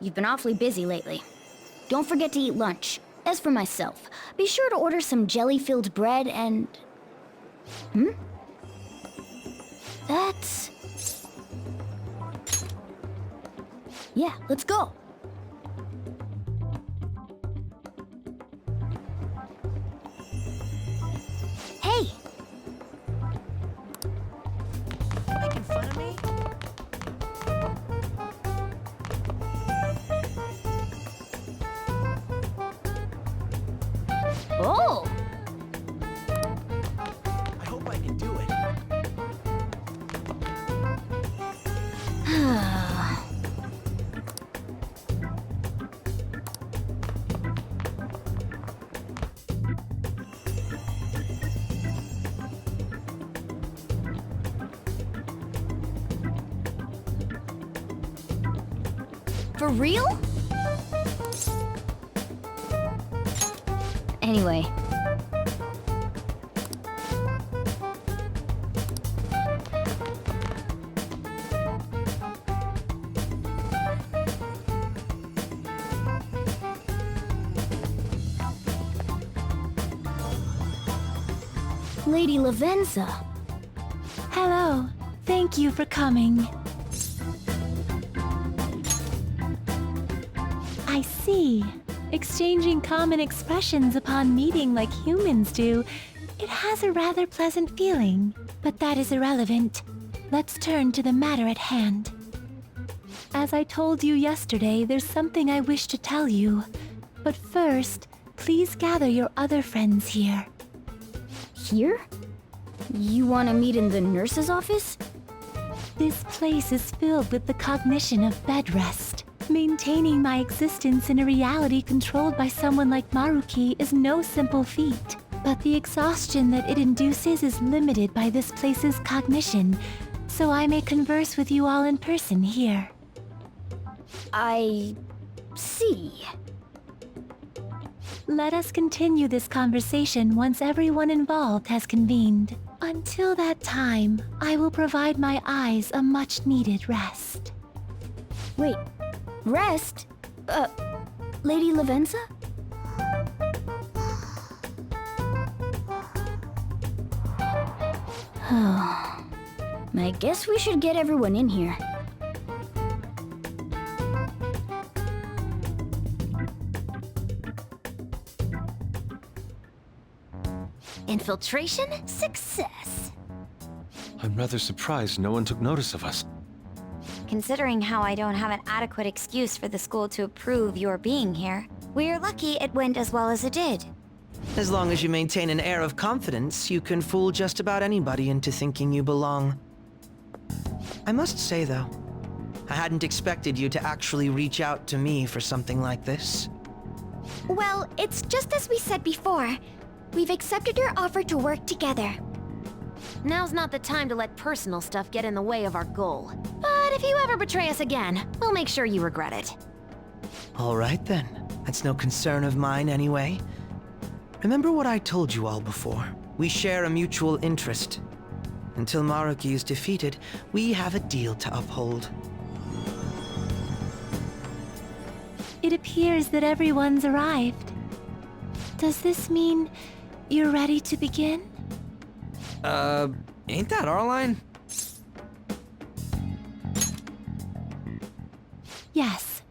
You've been awfully busy lately. Don't forget to eat lunch. As for myself, be sure to order some jelly-filled bread and... That's... Yeah, let's go. Hey! Making fun of me? Oh! I hope I can do it. For real? Anyway. Lady Lavenza. Hello. Thank you for coming. I see. Exchanging common expressions upon meeting like humans do, it has a rather pleasant feeling. But that is irrelevant. Let's turn to the matter at hand. As I told you yesterday, there's something I wish to tell you. But first, please gather your other friends here. Here? You want to meet in the nurse's office? This place is filled with the cognition of bed rest. Maintaining my existence in a reality controlled by someone like Maruki is no simple feat. But the exhaustion that it induces is limited by this place's cognition, so I may converse with you all in person here. I... see. Let us continue this conversation once everyone involved has convened. Until that time, I will provide my eyes a much-needed rest. Wait, rest? Lady Lavenza? I guess we should get everyone in here. Infiltration success. I'm rather surprised no one took notice of us. Considering how I don't have an adequate excuse for the school to approve your being here, we're lucky it went as well as it did. As long as you maintain an air of confidence, you can fool just about anybody into thinking you belong. I must say, though, I hadn't expected you to actually reach out to me for something like this. Well, it's just as we said before. We've accepted your offer to work together. Now's not the time to let personal stuff get in the way of our goal. But if you ever betray us again, we'll make sure you regret it. All right, then. That's no concern of mine, anyway. Remember what I told you all before. We share a mutual interest. Until Maruki is defeated, we have a deal to uphold. It appears that everyone's arrived. Does this mean you're ready to begin? Ain't that our line? Yes.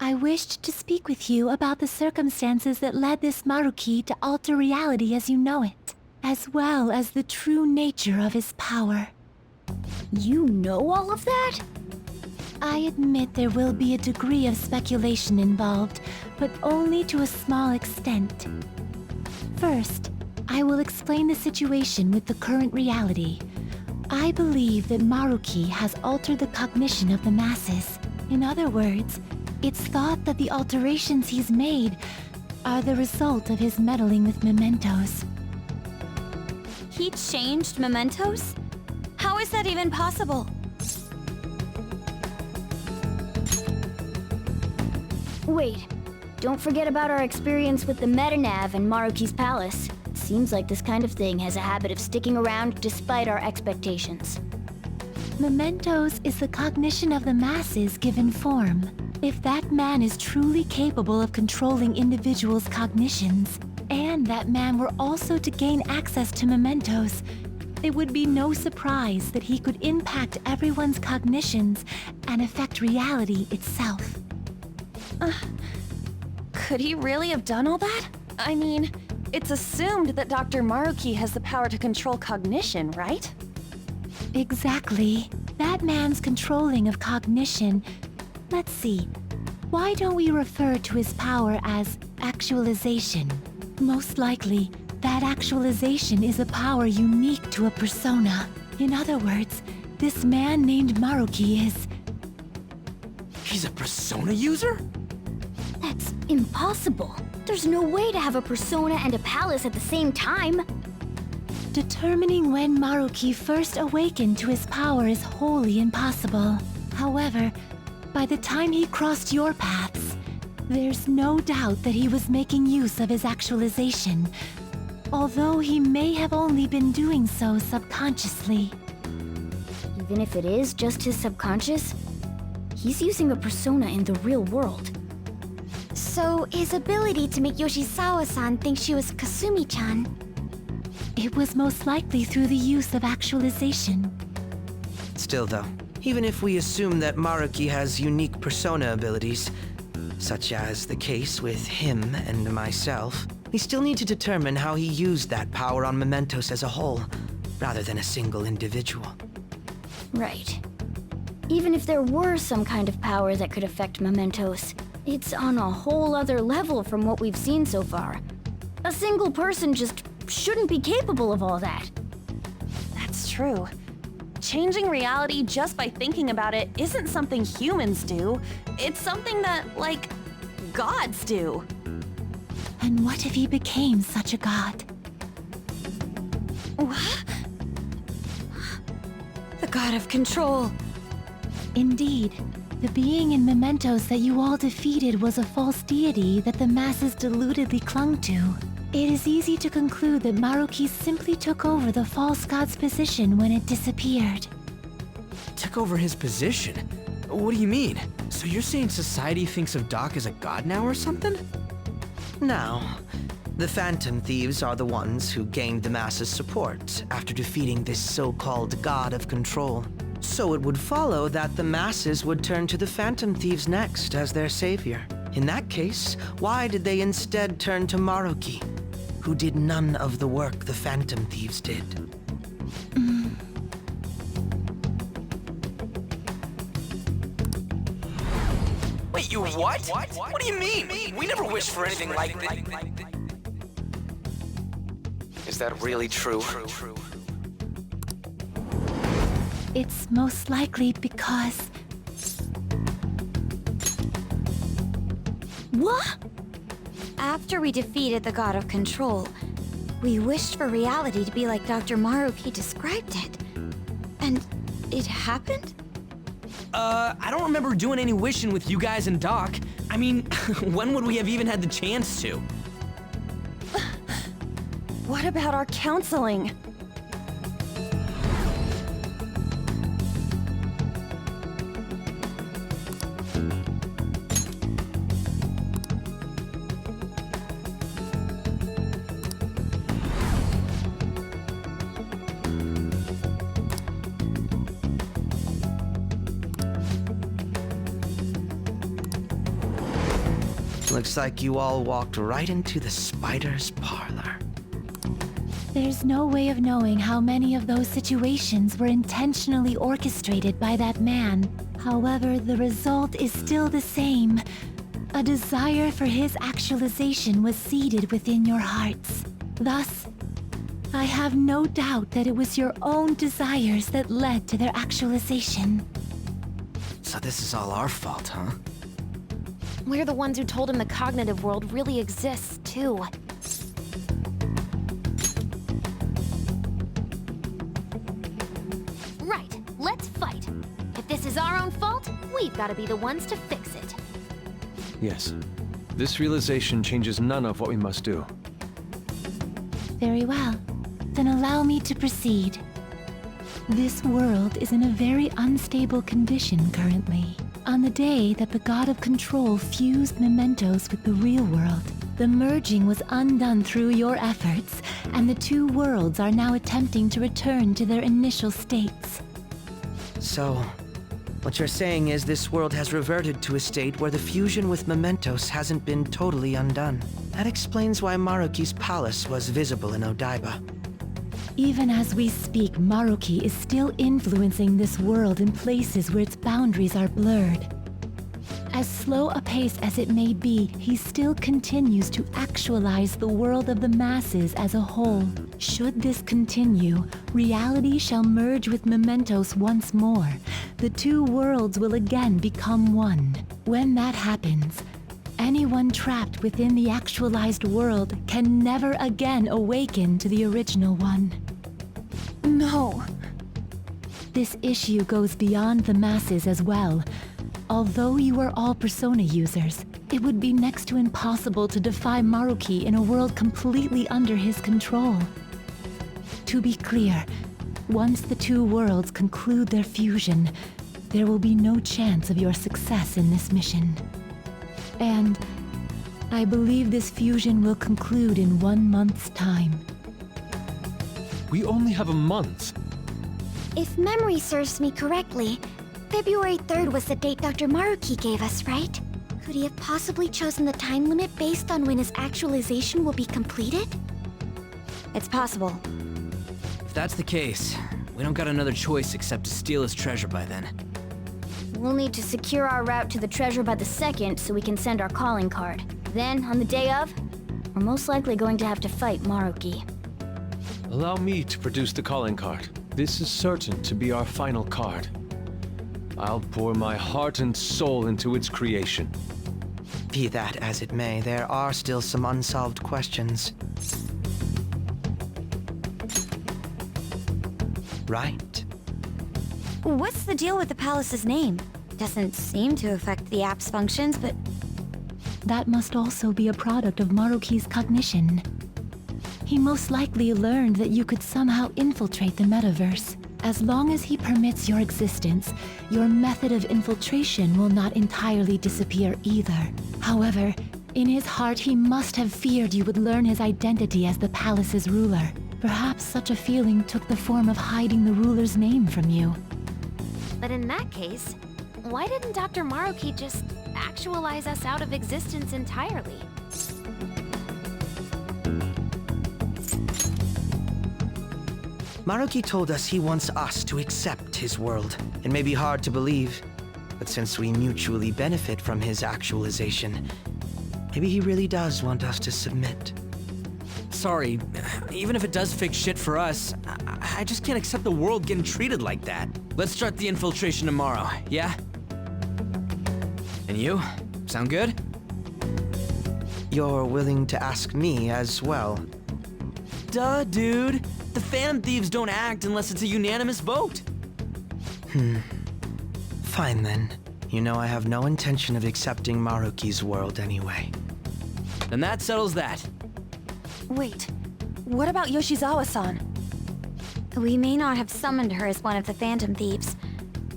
I wished to speak with you about the circumstances that led this Maruki to alter reality as you know it, as well as the true nature of his power. You know all of that? I admit there will be a degree of speculation involved, but only to a small extent. First, I will explain the situation with the current reality. I believe that Maruki has altered the cognition of the masses. In other words, it's thought that the alterations he's made are the result of his meddling with mementos. He changed mementos? How is that even possible? Wait, don't forget about our experience with the Metanav and Maruki's palace. Seems like this kind of thing has a habit of sticking around despite our expectations. Mementos is the cognition of the masses given form. If that man is truly capable of controlling individuals' cognitions, and that man were also to gain access to mementos, it would be no surprise that he could impact everyone's cognitions and affect reality itself. Could he really have done all that? I mean, it's assumed that Dr. Maruki has the power to control cognition, right? Exactly. That man's controlling of cognition. Let's see. Why don't we refer to his power as actualization? Most likely, that actualization is a power unique to a persona. In other words, this man named Maruki is... He's a persona user? That's impossible. There's no way to have a persona and a palace at the same time. Determining when Maruki first awakened to his power is wholly impossible. However, by the time he crossed your paths, there's no doubt that he was making use of his actualization, although he may have only been doing so subconsciously. Even if it is just his subconscious, he's using a persona in the real world. So, his ability to make Yoshizawa-san think she was Kasumi-chan. It was most likely through the use of actualization. Still though, even if we assume that Maruki has unique persona abilities, such as the case with him and myself, we still need to determine how he used that power on Mementos as a whole, rather than a single individual. Right. Even if there were some kind of power that could affect Mementos, it's on a whole other level from what we've seen so far. A single person just shouldn't be capable of all that. That's true. Changing reality just by thinking about it isn't something humans do. It's something that, like, gods do. And what if he became such a god? What? The god of control. Indeed, the being in Mementos that you all defeated was a false deity that the masses deludedly clung to. It is easy to conclude that Maruki simply took over the false god's position when it disappeared. Took over his position? What do you mean? So you're saying society thinks of Doc as a god now or something? Now, the Phantom Thieves are the ones who gained the masses' support after defeating this so-called god of control. So it would follow that the masses would turn to the Phantom Thieves next as their savior. In that case, why did they instead turn to Maruki, who did none of the work the Phantom Thieves did? Wait, you what? What do you mean? We never wished for anything like this. Is that really true? It's most likely because... What? After we defeated the god of control, we wished for reality to be like Dr. Maruki described it. And it happened? I don't remember doing any wishing with you guys and Doc. I mean, when would we have even had the chance to? What about our counseling? Looks like you all walked right into the spider's parlor. There's no way of knowing how many of those situations were intentionally orchestrated by that man. However, the result is still the same. A desire for his actualization was seeded within your hearts. Thus, I have no doubt that it was your own desires that led to their actualization. So this is all our fault, huh? We're the ones who told him the cognitive world really exists, too. Right, let's fight. If this is our own fault, we've got to be the ones to fix it. Yes. This realization changes none of what we must do. Very well. Then allow me to proceed. This world is in a very unstable condition currently. On the day that the God of Control fused mementos with the real world, the merging was undone through your efforts, and the two worlds are now attempting to return to their initial states. So, what you're saying is this world has reverted to a state where the fusion with mementos hasn't been totally undone. That explains why Maruki's palace was visible in Odaiba. Even as we speak, Maruki is still influencing this world in places where its boundaries are blurred. As slow a pace as it may be, he still continues to actualize the world of the masses as a whole. Should this continue, reality shall merge with mementos once more. The two worlds will again become one. When that happens, anyone trapped within the actualized world can never again awaken to the original one. No. This issue goes beyond the masses as well. Although you are all Persona users, it would be next to impossible to defy Maruki in a world completely under his control. To be clear, once the two worlds conclude their fusion, there will be no chance of your success in this mission. And I believe this fusion will conclude in 1 month's time. We only have a month. If memory serves me correctly, February 3rd was the date Dr. Maruki gave us, right? Could he have possibly chosen the time limit based on when his actualization will be completed? It's possible. If that's the case, we don't got another choice except to steal his treasure by then. We'll need to secure our route to the treasure by the 2nd so we can send our calling card. Then, on the day of, we're most likely going to have to fight Maruki. Allow me to produce the calling card. This is certain to be our final card. I'll pour my heart and soul into its creation. Be that as it may, there are still some unsolved questions. Right. What's the deal with the palace's name? Doesn't seem to affect the app's functions, but That must also be a product of Maruki's cognition. He most likely learned that you could somehow infiltrate the metaverse. As long as he permits your existence, your method of infiltration will not entirely disappear either. However, in his heart he must have feared you would learn his identity as the palace's ruler. Perhaps such a feeling took the form of hiding the ruler's name from you. But in that case, why didn't Dr. Maruki just actualize us out of existence entirely? Maruki told us he wants us to accept his world. It may be hard to believe, but since we mutually benefit from his actualization, maybe he really does want us to submit. Sorry, even if it does fix shit for us, I just can't accept the world getting treated like that. Let's start the infiltration tomorrow, yeah? And you? Sound good? You're willing to ask me as well. Duh, dude. The Phantom Thieves don't act unless it's a unanimous vote. Fine then. You know I have no intention of accepting Maruki's world anyway. Then that settles that. Wait, what about Yoshizawa-san? we may not have summoned her as one of the Phantom Thieves.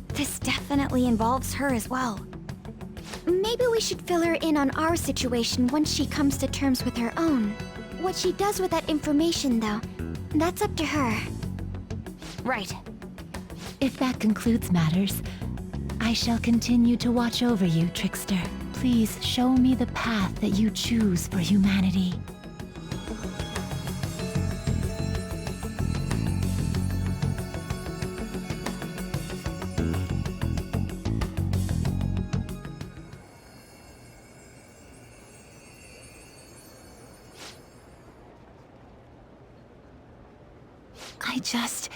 This definitely involves her as well. Maybe we should fill her in on our situation once she comes to terms with her own. What she does with that information, though, that's up to her. Right. If that concludes matters, I shall continue to watch over you, Trickster. Please show me the path that you choose for humanity. I just